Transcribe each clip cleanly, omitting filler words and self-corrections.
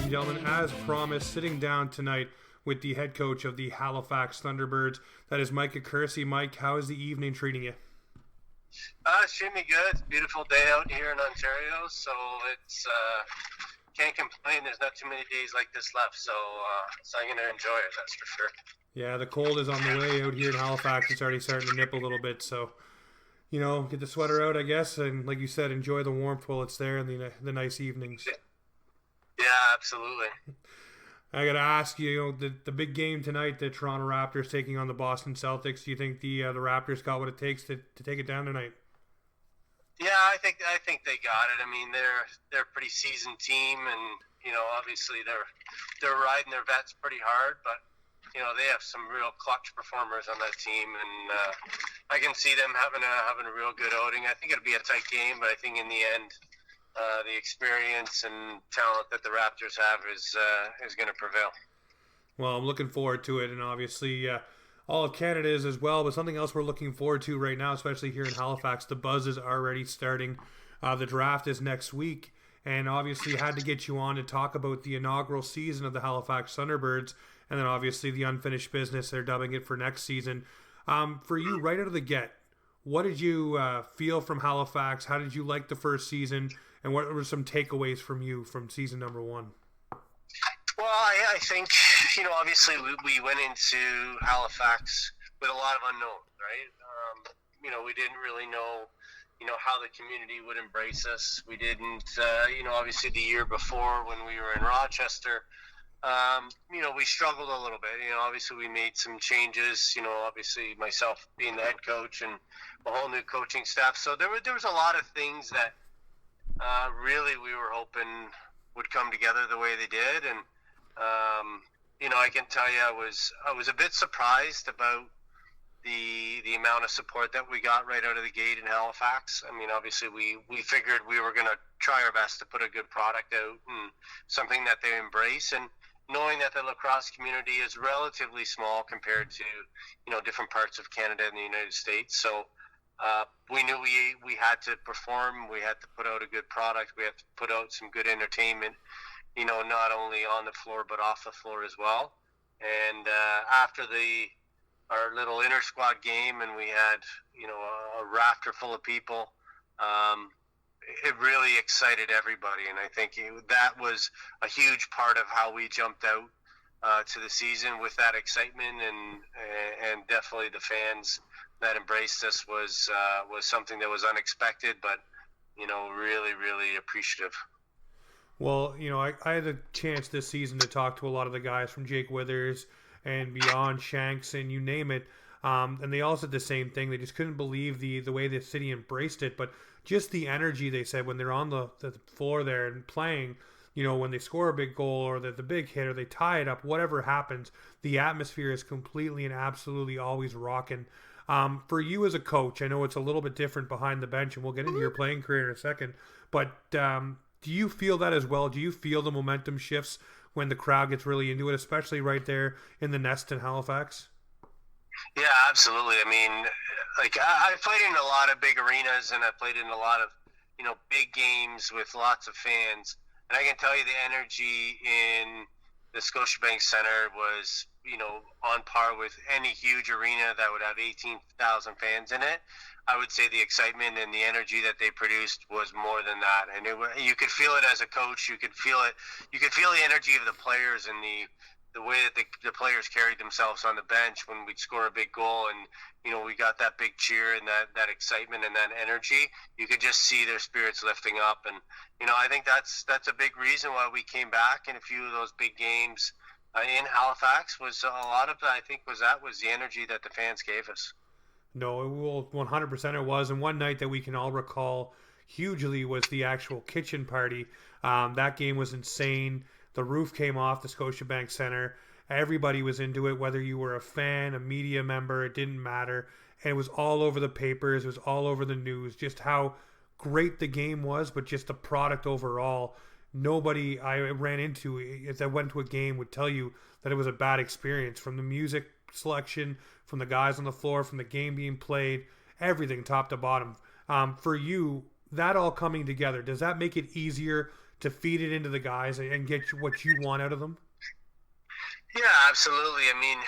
and gentlemen, as promised, sitting down tonight with the head coach of the Halifax Thunderbirds. That is Mike Accursi. Mike, how is the evening treating you? It's treating me good. It's a beautiful day out here in Ontario, so it's can't complain. There's not too many days like this left, so I'm going to enjoy it, that's for sure. Yeah, the cold is on the way out here in Halifax. It's already starting to nip a little bit, so get the sweater out, I guess, and like you said, enjoy the warmth while it's there and the nice evenings. Yeah, absolutely. I got to ask you, the big game tonight, the Toronto Raptors taking on the Boston Celtics. Do you think the Raptors got what it takes to take it down tonight? Yeah, I think they got it. I mean, they're a pretty seasoned team, and obviously they're riding their vets pretty hard, but they have some real clutch performers on that team, and I can see them having a real good outing. I think it'll be a tight game, but I think in the end, the experience and talent that the Raptors have is going to prevail. Well, I'm looking forward to it, and obviously all of Canada is as well, but something else we're looking forward to right now, especially here in Halifax, the buzz is already starting. The draft is next week, and obviously had to get you on to talk about the inaugural season of the Halifax Thunderbirds, and then obviously the unfinished business, they're dubbing it for next season. For you, right out of the get, what did you feel from Halifax? How did you like the first season? And what were some takeaways from you from season number one? Well, I think, obviously we went into Halifax with a lot of unknown, right? We didn't really know, how the community would embrace us. We didn't, obviously the year before when we were in Rochester, we struggled a little bit. Obviously we made some changes, obviously myself being the head coach and a whole new coaching staff. So there was a lot of things that really we were hoping would come together the way they did. And, I can tell you I was a bit surprised about the amount of support that we got right out of the gate in Halifax. I mean, obviously we figured we were going to try our best to put a good product out and something that they embrace, and knowing that the lacrosse community is relatively small compared to, different parts of Canada and the United States. So we knew we had to perform, we had to put out a good product, we had to put out some good entertainment, not only on the floor but off the floor as well. And after our little inter-squad game, and we had, a rafter full of people, it really excited everybody. And I think that was a huge part of how we jumped out to the season with that excitement, and definitely the fans that embraced us was something that was unexpected, but, really, really appreciative. Well, I had a chance this season to talk to a lot of the guys from Jake Withers and beyond, Shanks, and you name it. And they all said the same thing. They just couldn't believe the way the city embraced it. But just the energy, they said, when they're on the floor there and playing, when they score a big goal or the big hit or they tie it up, whatever happens, the atmosphere is completely and absolutely always rocking. For you as a coach, I know it's a little bit different behind the bench, and we'll get into your playing career in a second. But do you feel that as well? Do you feel the momentum shifts when the crowd gets really into it, especially right there in the nest in Halifax? Yeah, absolutely. I mean, I played in a lot of big arenas, and I played in a lot of, big games with lots of fans. And I can tell you the energy in the Scotiabank Center was, on par with any huge arena that would have 18,000 fans in it. I would say the excitement and the energy that they produced was more than that. And you could feel it as a coach. You could feel it. You could feel the energy of the players and the way that the players carried themselves on the bench when we'd score a big goal, and we got that big cheer and that excitement and that energy. You could just see their spirits lifting up, and I think that's a big reason why we came back in a few of those big games in Halifax. Was a lot of I think was the energy that the fans gave us. No, it will 100% it was, and one night that we can all recall hugely was the actual kitchen party. That game was insane. The roof came off the Scotiabank Center. Everybody was into it, whether you were a fan, a media member, it didn't matter. And it was all over the papers. It was all over the news, just how great the game was, but just the product overall. Nobody I ran into, if I went to a game, would tell you that it was a bad experience. From the music selection, from the guys on the floor, from the game being played, everything top to bottom. For you, that all coming together, does that make it easier to feed it into the guys and get what you want out of them? Yeah, absolutely. I mean,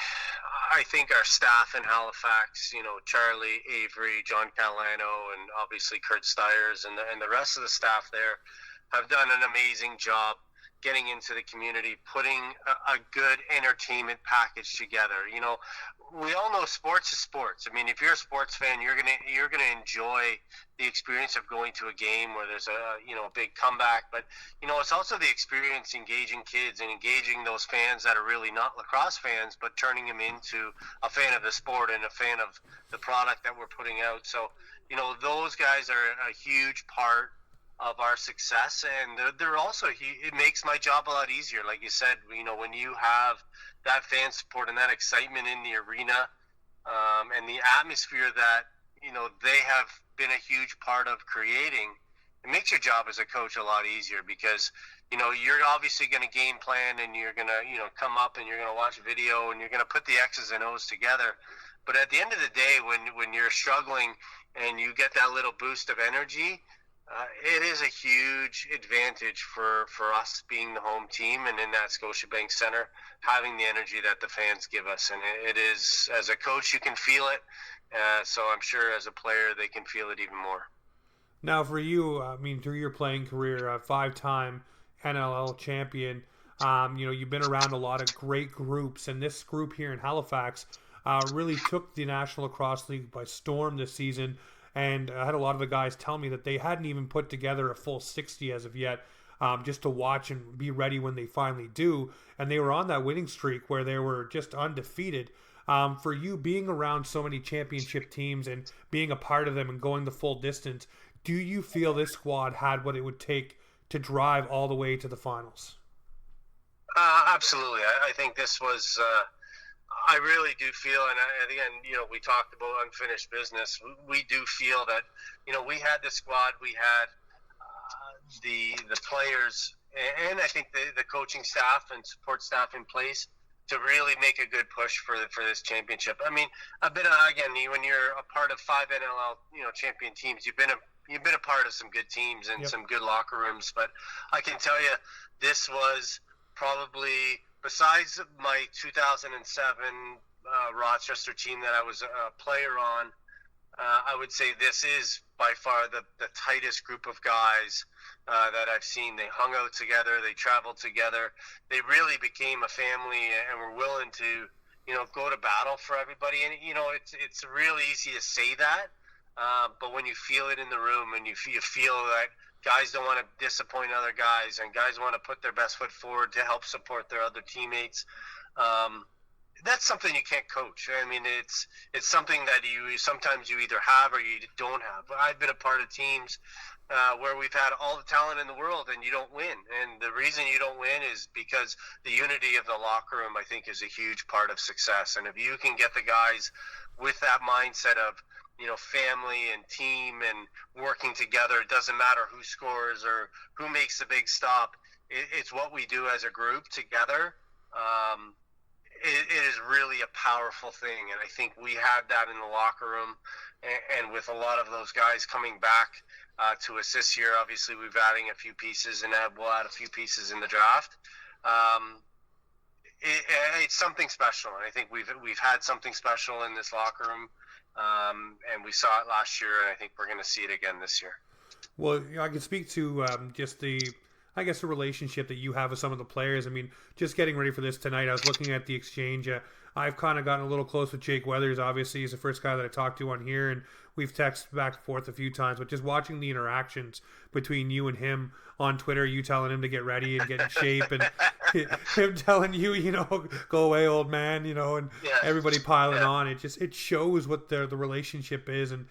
I think our staff in Halifax, Charlie, Avery, John Catalano, and obviously Kurt Stiers and the rest of the staff there have done an amazing job getting into the community, putting a good entertainment package together. We all know sports is sports. I mean, if you're a sports fan, you're gonna enjoy the experience of going to a game where there's a big comeback. But it's also the experience engaging kids and engaging those fans that are really not lacrosse fans, but turning them into a fan of the sport and a fan of the product that we're putting out. So those guys are a huge part of our success, and they're also, it makes my job a lot easier. Like you said, when you have that fan support and that excitement in the arena, and the atmosphere that they have been a huge part of creating, it makes your job as a coach a lot easier, because you're obviously going to game plan, and you're going to come up and you're going to watch video, and you're going to put the X's and O's together. But at the end of the day, when you're struggling and you get that little boost of energy, it is a huge advantage for us being the home team, and in that Scotiabank Center, having the energy that the fans give us. And it is, as a coach, you can feel it. So I'm sure as a player, they can feel it even more. Now, for you, I mean, through your playing career, 5-time NLL champion, you've been around a lot of great groups, and this group here in Halifax really took the National Lacrosse League by storm this season. And I had a lot of the guys tell me that they hadn't even put together a full 60 as of yet, just to watch and be ready when they finally do. And they were on that winning streak where they were just undefeated. For you, being around so many championship teams and being a part of them and going the full distance, do you feel this squad had what it would take to drive all the way to the finals? Absolutely. I think this was... I really do feel, and again, we talked about unfinished business. We do feel that, we had the squad, we had the players, and I think the coaching staff and support staff in place to really make a good push for this championship. I mean, a bit of, again, when you're a part of 5 NLL, champion teams, you've been a part of some good teams and some good locker rooms. But I can tell you, this was probably, besides my 2007 Rochester team that I was a player on, I would say this is by far the tightest group of guys that I've seen. They hung out together, they traveled together, they really became a family, and were willing to go to battle for everybody. And it's real easy to say that, but when you feel it in the room, and you feel that guys don't want to disappoint other guys, and guys want to put their best foot forward to help support their other teammates. That's something you can't coach. I mean, it's something that sometimes you either have or you don't have. I've been a part of teams where we've had all the talent in the world and you don't win. And the reason you don't win is because the unity of the locker room, I think, is a huge part of success. And if you can get the guys with that mindset of, family and team and working together, it doesn't matter who scores or who makes the big stop. It's what we do as a group together. It is really a powerful thing, and I think we had that in the locker room, and with a lot of those guys coming back to us this year, obviously we've adding a few pieces, and we'll add a few pieces in the draft. It's something special, and I think we've had something special in this locker room, and we saw it last year, and I think we're going to see it again this year. Well, I can speak to just the relationship that you have with some of the players. I mean, just getting ready for this tonight, I was looking at the exchange. I've kind of gotten a little close with Jake Weathers. Obviously, he's the first guy that I talked to on here, and we've texted back and forth a few times. But just watching the interactions between you and him on Twitter, you telling him to get ready and get in shape, and him telling you, go away, old man, and everybody piling on. It shows what the relationship is, and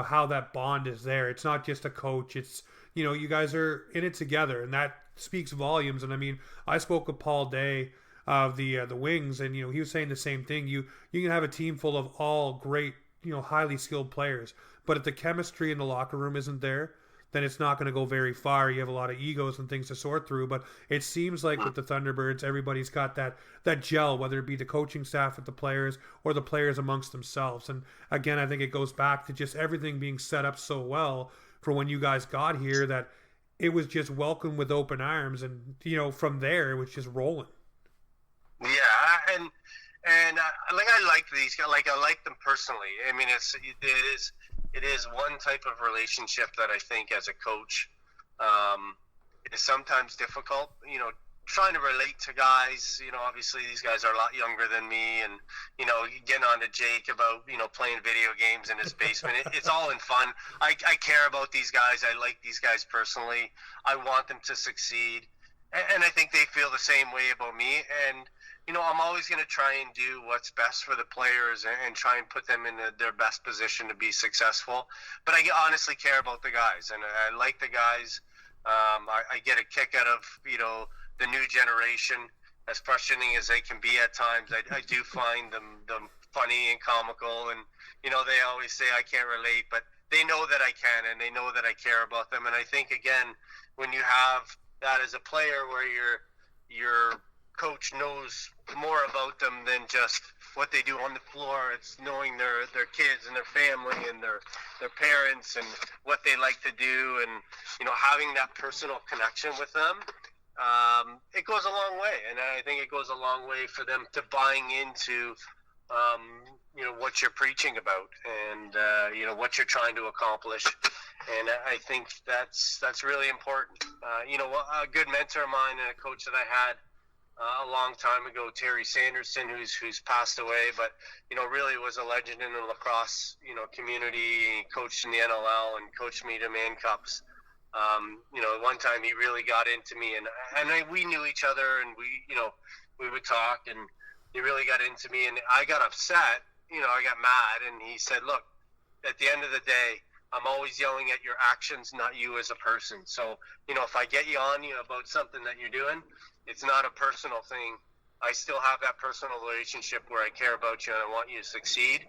how that bond is there. It's not just a coach. It's you guys are in it together, and that speaks volumes. And I mean, I spoke with Paul Day of the Wings, and he was saying the same thing. You can have a team full of all great, highly skilled players, but if the chemistry in the locker room isn't there, then it's not going to go very far. You have a lot of egos and things to sort through, but it seems like with the Thunderbirds, everybody's got that gel, whether it be the coaching staff with the players or the players amongst themselves. And again, I think it goes back to just everything being set up so well for when you guys got here, that it was just welcomed with open arms, and from there it was just rolling. Yeah, and I like these guys. Like, I like them personally. I mean, it is one type of relationship that I think as a coach is sometimes difficult. Trying to relate to guys. Obviously these guys are a lot younger than me, and getting on to Jake about playing video games in his basement. It's all in fun. I care about these guys. I like these guys personally. I want them to succeed, and I think they feel the same way about me. And I'm always going to try and do what's best for the players and try and put them in their best position to be successful. But I honestly care about the guys, and I like the guys. I get a kick out of, the new generation, as frustrating as they can be at times. I do find them funny and comical, and, they always say I can't relate, but they know that I can, and they know that I care about them. And I think, again, when you have that as a player where your coach knows more about them than just what they do on the floor, it's knowing their kids and their family and their parents and what they like to do, and having that personal connection with them, it goes a long way. And I think it goes a long way for them to buying into what you're preaching about, and what you're trying to accomplish. And I think that's really important. A good mentor of mine and a coach that I had a long time ago, Terry Sanderson, who's passed away, but really was a legend in the lacrosse community. He coached in the NLL and coached me to Man Cups. One time he really got into me, and we knew each other, and we would talk, and he really got into me, and I got upset. I got mad, and he said, "Look, at the end of the day, I'm always yelling at your actions, not you as a person. So, if I get you on about something that you're doing, it's not a personal thing. I still have that personal relationship where I care about you and I want you to succeed.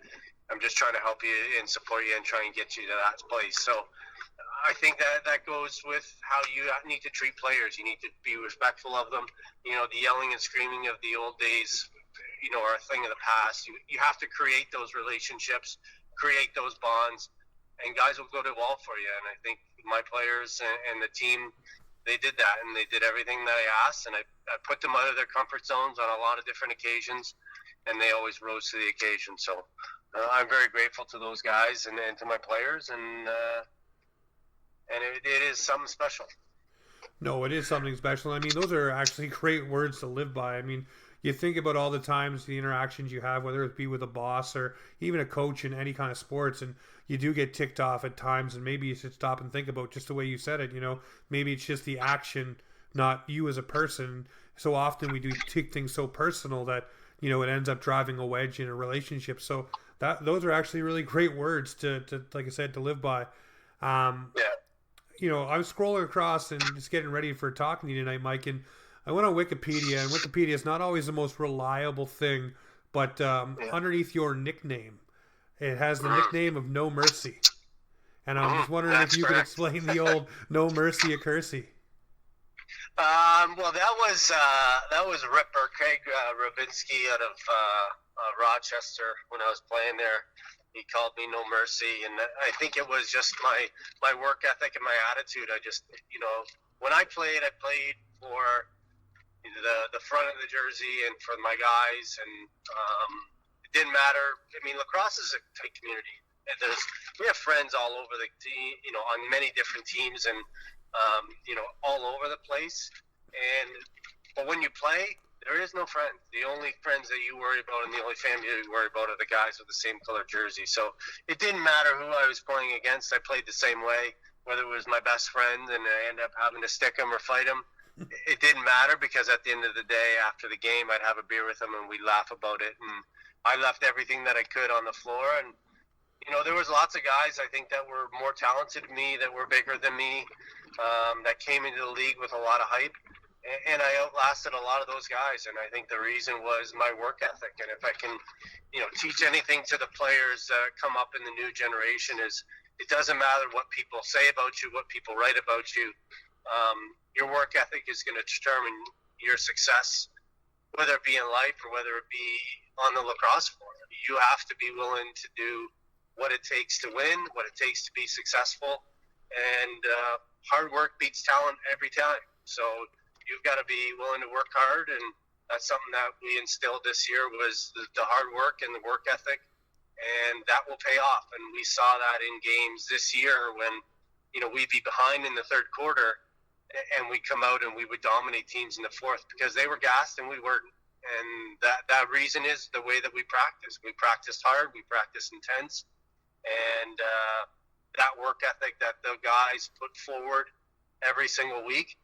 I'm just trying to help you and support you and try and get you to that place." So I think that goes with how you need to treat players. You need to be respectful of them. The yelling and screaming of the old days, are a thing of the past. You have to create those relationships, create those bonds, and guys will go to the wall for you. And I think my players and the team, they did that, and they did everything that I asked, and I put them out of their comfort zones on a lot of different occasions, and they always rose to the occasion. So I'm very grateful to those guys and to my players, and it is something special. No, it is something special. I mean, those are actually great words to live by. I mean, you think about all the times, the interactions you have, whether it be with a boss or even a coach in any kind of sports, and you do get ticked off at times, and maybe you should stop and think about just the way you said it. Maybe it's just the action, not you as a person. So often we do take things so personal that it ends up driving a wedge in a relationship. So those are actually really great words to like I said, to live by. Yeah. I was scrolling across and just getting ready for talking to you tonight, Mike, and I went on Wikipedia, and Wikipedia is not always the most reliable thing, but underneath your nickname, it has the nickname of No Mercy. And I'm just wondering if you could explain the old No Mercy Accursi. Well, that was Ripper Craig Ravinsky out of Rochester when I was playing there. He called me No Mercy, and I think it was just my work ethic and my attitude. I just, when I played for the front of the jersey and for my guys, and it didn't matter. I mean, lacrosse is a tight community. We have friends all over the team, on many different teams, and all over the place. But when you play, there is no friends. The only friends that you worry about and the only family you worry about are the guys with the same color jersey. So it didn't matter who I was playing against. I played the same way, whether it was my best friend and I ended up having to stick him or fight him. It didn't matter, because at the end of the day, after the game, I'd have a beer with him and we'd laugh about it. And I left everything that I could on the floor. And, there was lots of guys, I think, that were more talented than me, that were bigger than me, that came into the league with a lot of hype. And I outlasted a lot of those guys. And I think the reason was my work ethic. And if I can, teach anything to the players that come up in the new generation, is it doesn't matter what people say about you, what people write about you. Your work ethic is going to determine your success, whether it be in life or whether it be on the lacrosse floor. You have to be willing to do what it takes to win, what it takes to be successful, and hard work beats talent every time. So you've got to be willing to work hard, and that's something that we instilled this year was the hard work and the work ethic, and that will pay off. And we saw that in games this year when, we'd be behind in the third quarter, and we'd come out and we would dominate teams in the fourth because they were gassed and we weren't. And that reason is the way that we practice. We practiced hard, we practiced intense, and that work ethic that the guys put forward every single week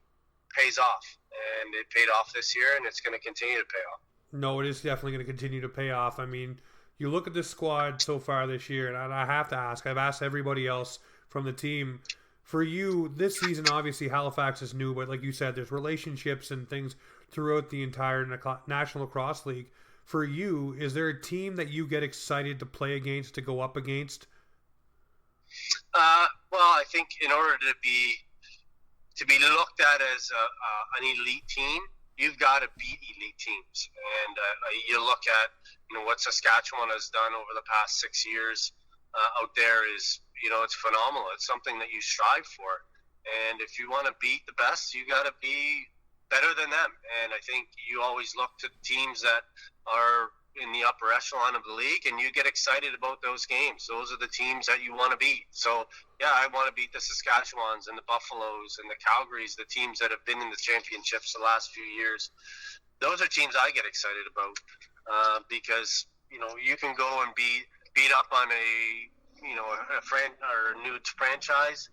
pays off. And it paid off this year, and it's going to continue to pay off. No, it is definitely going to continue to pay off. I mean, you look at this squad so far this year, and I have to ask, I've asked everybody else from the team, for you, this season, obviously Halifax is new, but like you said, there's relationships and things throughout the entire National Lacrosse League. For you, is there a team that you get excited to play against, to go up against? Well, I think in order to be looked at as an elite team, you've got to beat elite teams. And you look at what Saskatchewan has done over the past 6 years out there is, it's phenomenal. It's something that you strive for. And if you want to beat the best, you got to be better than them. And I think you always look to teams that are in the upper echelon of the league, and you get excited about those games. Those are the teams that you want to beat. So, yeah, I want to beat the Saskatchewans and the Buffaloes and the Calgarys, the teams that have been in the championships the last few years. Those are teams I get excited about because, you can go and beat up on a new franchise.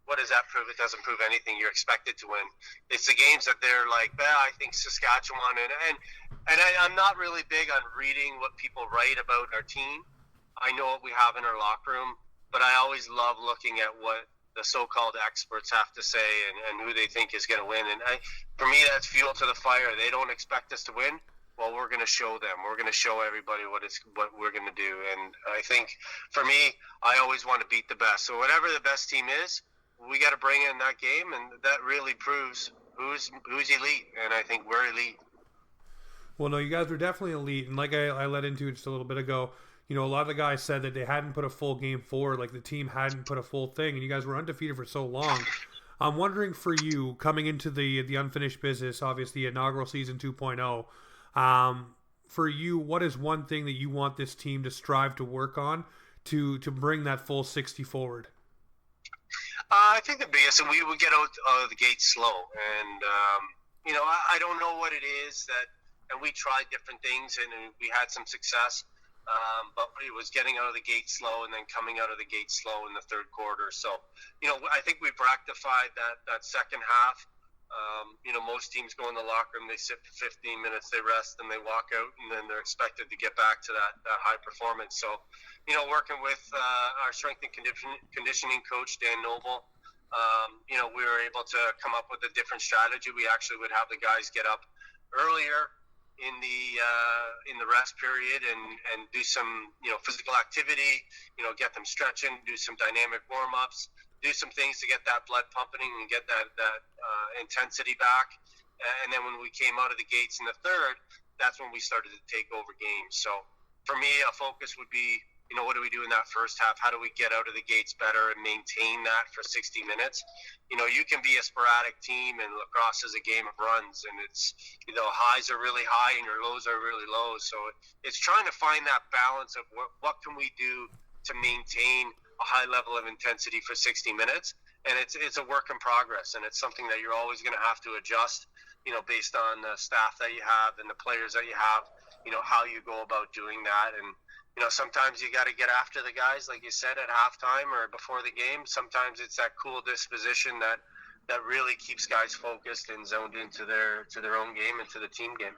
What does that prove? It doesn't prove anything. You're expected to win. It's the games that they're like, I think Saskatchewan, and I'm not really big on reading what people write about our team. I know what we have in our locker room, but I always love looking at what the so-called experts have to say and who they think is going to win. And for me, that's fuel to the fire. They don't expect us to win. Well, we're going to show them. We're going to show everybody what we're going to do. And I think for me, I always want to beat the best. So whatever the best team is, we got to bring in that game, and that really proves who's elite. And I think we're elite. Well, no, you guys were definitely elite. And like I led into it just a little bit ago, a lot of the guys said that they hadn't put a full game forward, like the team hadn't put a full thing, and you guys were undefeated for so long. I'm wondering for you, coming into the unfinished business, obviously inaugural season 2.0, for you, what is one thing that you want this team to strive to work on to bring that full 60 forward? I think the biggest, and we would get out of the gate slow. And, I don't know what it is and we tried different things and we had some success. But it was getting out of the gate slow and then coming out of the gate slow in the third quarter. So, I think we've rectified that second half. Most teams go in the locker room, they sit for 15 minutes, they rest, and they walk out, and then they're expected to get back to that high performance. So, working with our strength and conditioning coach, Dan Noble, we were able to come up with a different strategy. We actually would have the guys get up earlier in the rest period and do some physical activity, get them stretching, do some dynamic warm-ups, do some things to get that blood pumping and get that intensity back. And then when we came out of the gates in the third, that's when we started to take over games. So for me, a focus would be, what do we do in that first half? How do we get out of the gates better and maintain that for 60 minutes? You can be a sporadic team, and lacrosse is a game of runs, and it's, highs are really high and your lows are really low. So it's trying to find that balance of what can we do to maintain a high level of intensity for 60 minutes. And it's a work in progress, and it's something that you're always going to have to adjust, based on the staff that you have and the players that you have, how you go about doing that. And, sometimes you got to get after the guys, like you said, at halftime or before the game. Sometimes it's that cool disposition that really keeps guys focused and zoned into their own game and to the team game.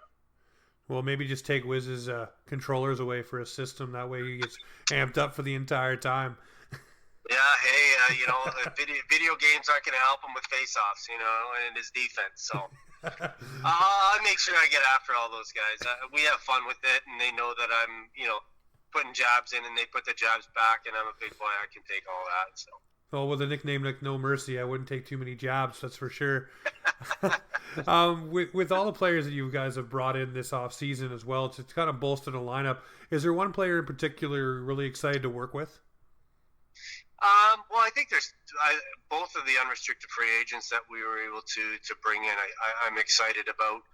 Well, maybe just take Wiz's controllers away for a system. That way he gets amped up for the entire time. Yeah, hey, video games aren't going to help him with face-offs, and his defense. So I make sure I get after all those guys. We have fun with it, and they know that I'm, putting jabs in, and they put the jabs back, and I'm a big boy. I can take all that. So. Oh, with a nickname like No Mercy, I wouldn't take too many jabs, that's for sure. With all the players that you guys have brought in this off season as well, to kind of bolster the lineup, is there one player in particular you're really excited to work with? Well, I think there's both of the unrestricted free agents that we were able to bring in. I'm excited about.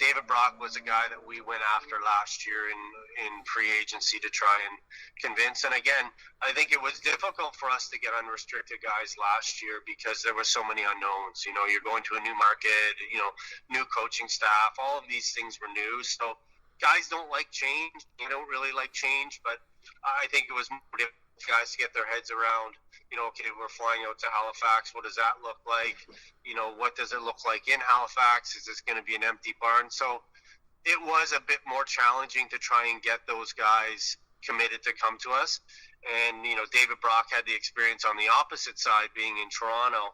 David Brock was a guy that we went after last year in free agency to try and convince. And again, I think it was difficult for us to get unrestricted guys last year because there were so many unknowns. You know, you're going to a new market, you know, new coaching staff. All of these things were new. So guys don't like change. They don't really like change. But I think it was more difficult guys to get their heads around, you know, okay, we're flying out to Halifax. What does that look like? You know, what does it look like in Halifax? Is this going to be an empty barn? So it was a bit more challenging to try and get those guys committed to come to us. And, you know, David Brock had the experience on the opposite side being in Toronto.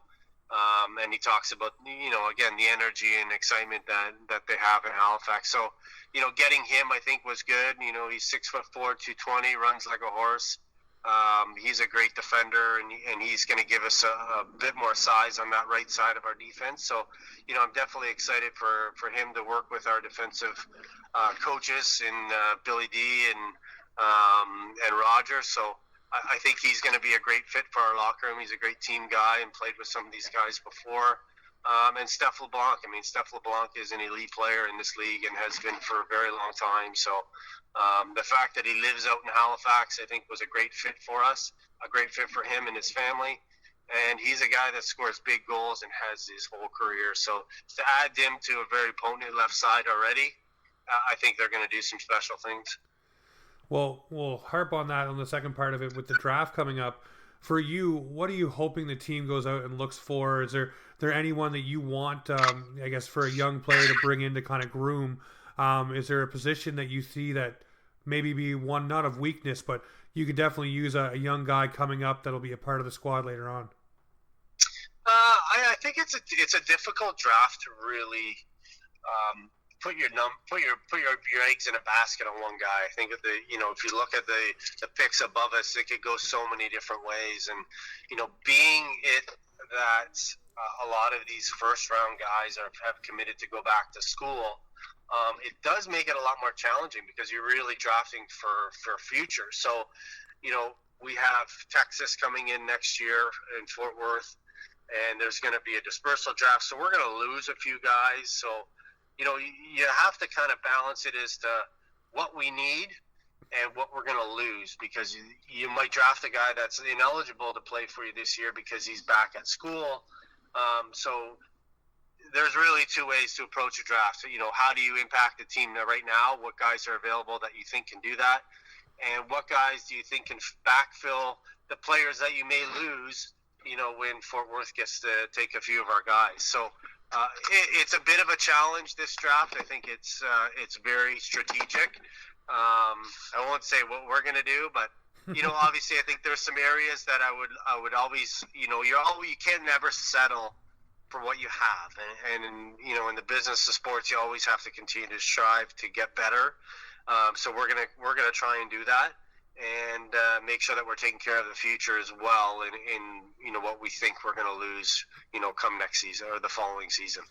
And he talks about, you know, again, the energy and excitement that they have in Halifax. So, you know, getting him, I think, was good. You know, he's 6'4", 220, runs like a horse. He's a great defender, and he's going to give us a bit more size on that right side of our defense. So, you know, I'm definitely excited for him to work with our defensive coaches in Billy D and Roger. So I think he's going to be a great fit for our locker room. He's a great team guy and played with some of these guys before. And Steph LeBlanc. I mean, Steph LeBlanc is an elite player in this league and has been for a very long time. So the fact that he lives out in Halifax, I think, was a great fit for us, a great fit for him and his family. And he's a guy that scores big goals and has his whole career. So to add him to a very potent left side already, I think they're going to do some special things. Well, we'll harp on that on the second part of it with the draft coming up. For you, what are you hoping the team goes out and looks for? Is there anyone that you want, I guess, for a young player to bring in to kind of groom? Is there a position that you see that maybe be one not of weakness, but you could definitely use a young guy coming up that'll be a part of the squad later on? I think it's a difficult draft to really put your eggs in a basket on one guy. I think if you look at the picks above us, it could go so many different ways. And you know, being it that a lot of these first round guys have committed to go back to school, it does make it a lot more challenging because you're really drafting for future. So, you know, we have Texas coming in next year in Fort Worth, and there's going to be a dispersal draft. So we're going to lose a few guys. So, you know, you have to kind of balance it as to what we need and what we're going to lose, because you might draft a guy that's ineligible to play for you this year because he's back at school. So there's really two ways to approach a draft. So, you know, how do you impact the team right now? What guys are available that you think can do that? And what guys do you think can backfill the players that you may lose, you know, when Fort Worth gets to take a few of our guys? So it's a bit of a challenge, this draft. I think it's very strategic. I won't say what we're going to do, but you know, obviously, I think there's some areas that I would always, you know, you can never settle for what you have, and you know, in the business of sports, you always have to continue to strive to get better. So we're gonna try and do that, and make sure that we're taking care of the future as well, in you know, what we think we're gonna lose, you know, come next season or the following season.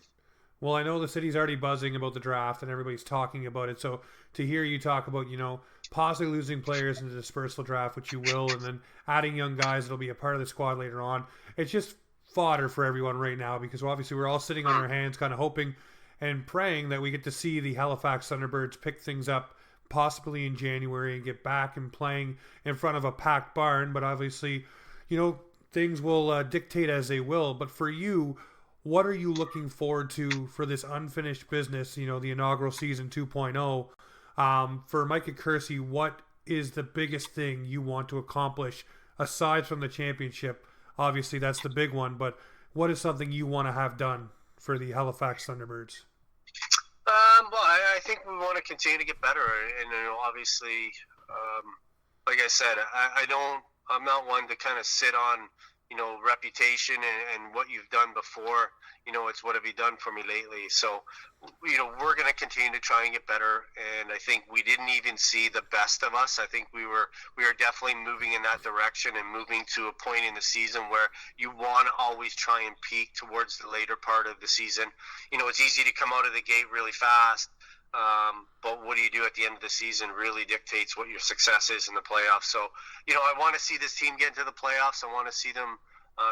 Well, I know the city's already buzzing about the draft and everybody's talking about it. So to hear you talk about, you know, possibly losing players in the dispersal draft, which you will, and then adding young guys that'll be a part of the squad later on, it's just fodder for everyone right now, because obviously we're all sitting on our hands kind of hoping and praying that we get to see the Halifax Thunderbirds pick things up possibly in January and get back and playing in front of a packed barn. But obviously, you know, things will dictate as they will. But for you, what are you looking forward to for this unfinished business, you know, the inaugural season 2.0? For Mike Accursi, what is the biggest thing you want to accomplish aside from the championship? Obviously, that's the big one, but what is something you want to have done for the Halifax Thunderbirds? Well, I think we want to continue to get better, and you know, obviously, like I said, I'm not one to kind of sit on, you know, reputation and what you've done before. You know, it's what have you done for me lately? So, you know, we're going to continue to try and get better. And I think we didn't even see the best of us. I think we are definitely moving in that direction and moving to a point in the season where you want to always try and peak towards the later part of the season. You know, it's easy to come out of the gate really fast. But what do you do at the end of the season really dictates what your success is in the playoffs. So, I want to see this team get into the playoffs. I want to see them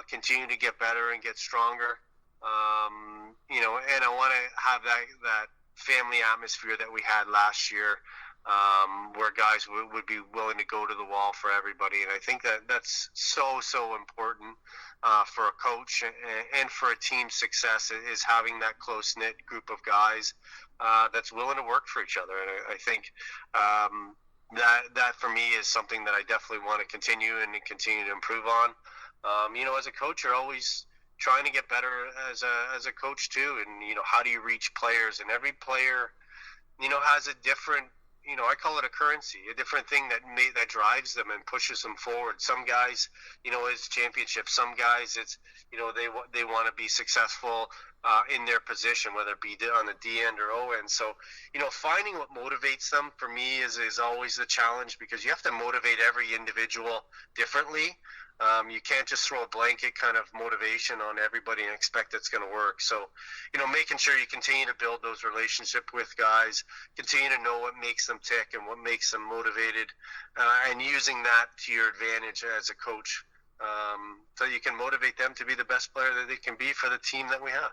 continue to get better and get stronger. And I want to have that family atmosphere that we had last year, where guys would be willing to go to the wall for everybody. And I think that's so important for a coach and for a team's success, is having that close-knit group of guys that's willing to work for each other. And I think that for me is something that I definitely want to continue to improve on. As a coach, you're always trying to get better as a coach too. And, how do you reach players? And every player, has a different, I call it a currency, a different thing that drives them and pushes them forward. Some guys, it's championship. Some guys, it's, they want to be successful in their position, whether it be on the D end or O end. So, finding what motivates them for me is always the challenge, because you have to motivate every individual differently. You can't just throw a blanket kind of motivation on everybody and expect it's going to work. So, making sure you continue to build those relationships with guys, continue to know what makes them tick and what makes them motivated, and using that to your advantage as a coach, so you can motivate them to be the best player that they can be for the team that we have.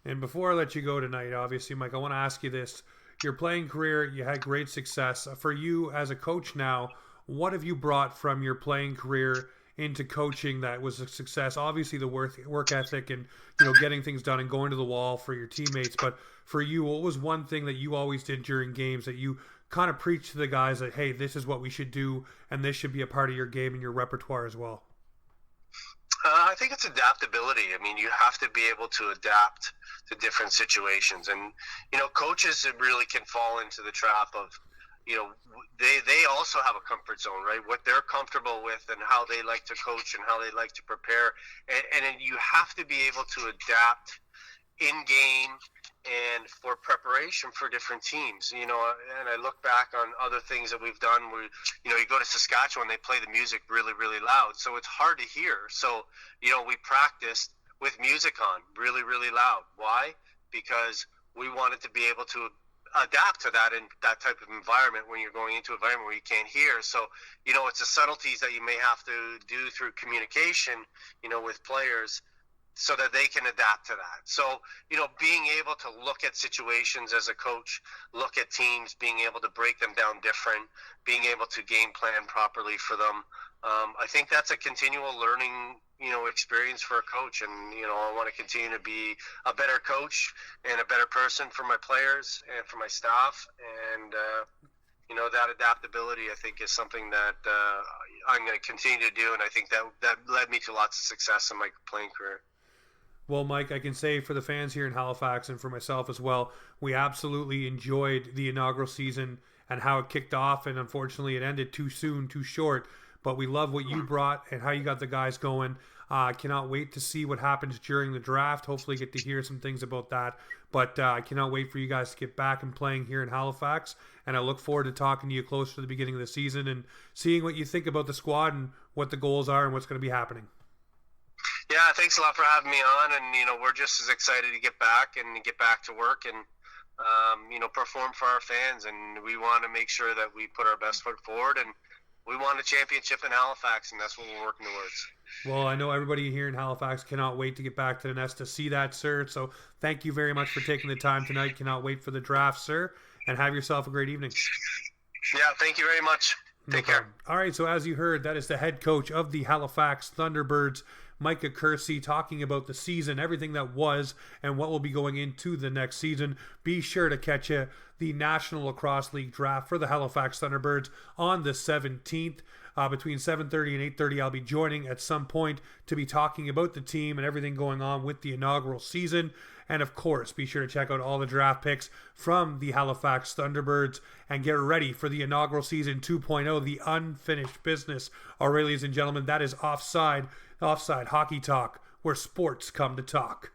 And before I let you go tonight, obviously, Mike, I want to ask you this. Your playing career, you had great success. For you as a coach now, what have you brought from your playing career into coaching that was a success? Obviously the work ethic and getting things done and going to the wall for your teammates, but for you, what was one thing that you always did during games that you kind of preached to the guys that, hey, this is what we should do and this should be a part of your game and your repertoire as well? I think it's adaptability. I mean, you have to be able to adapt to different situations, and coaches really can fall into the trap of they also have a comfort zone, right? What they're comfortable with and how they like to coach and how they like to prepare. And you have to be able to adapt in game and for preparation for different teams, and I look back on other things that we've done where, you go to Saskatchewan, they play the music really, really loud. So it's hard to hear. So, we practiced with music on really, really loud. Why? Because we wanted to be able to adapt to that and that type of environment when you're going into an environment where you can't hear. So, it's the subtleties that you may have to do through communication, with players, so that they can adapt to that. So, being able to look at situations as a coach, look at teams, being able to break them down different, being able to game plan properly for them. I think that's a continual learning, experience for a coach. And, I want to continue to be a better coach and a better person for my players and for my staff. And, that adaptability, I think, is something that I'm going to continue to do. And I think that led me to lots of success in my playing career. Well, Mike, I can say for the fans here in Halifax and for myself as well, we absolutely enjoyed the inaugural season and how it kicked off. And unfortunately, it ended too soon, too short. But we love what you brought and how you got the guys going. I cannot wait to see what happens during the draft. Hopefully get to hear some things about that. But I cannot wait for you guys to get back and playing here in Halifax. And I look forward to talking to you closer to the beginning of the season and seeing what you think about the squad and what the goals are and what's going to be happening. Yeah, thanks a lot for having me on. And, we're just as excited to get back to work and, perform for our fans. And we want to make sure that we put our best foot forward. And we want a championship in Halifax, and that's what we're working towards. Well, I know everybody here in Halifax cannot wait to get back to the nest to see that, sir. So thank you very much for taking the time tonight. Cannot wait for the draft, sir. And have yourself a great evening. Yeah, thank you very much. Take care. All right, so as you heard, that is the head coach of the Halifax Thunderbirds, Mike Accursi, talking about the season, everything that was, and what will be going into the next season. Be sure to catch the National Lacrosse League draft for the Halifax Thunderbirds on the 17th. Between 7:30 and 8:30, I'll be joining at some point to be talking about the team and everything going on with the inaugural season. And of course, be sure to check out all the draft picks from the Halifax Thunderbirds and get ready for the inaugural season 2.0, the unfinished business. All right, ladies and gentlemen, that is Offside Hockey Talk, where sports come to talk.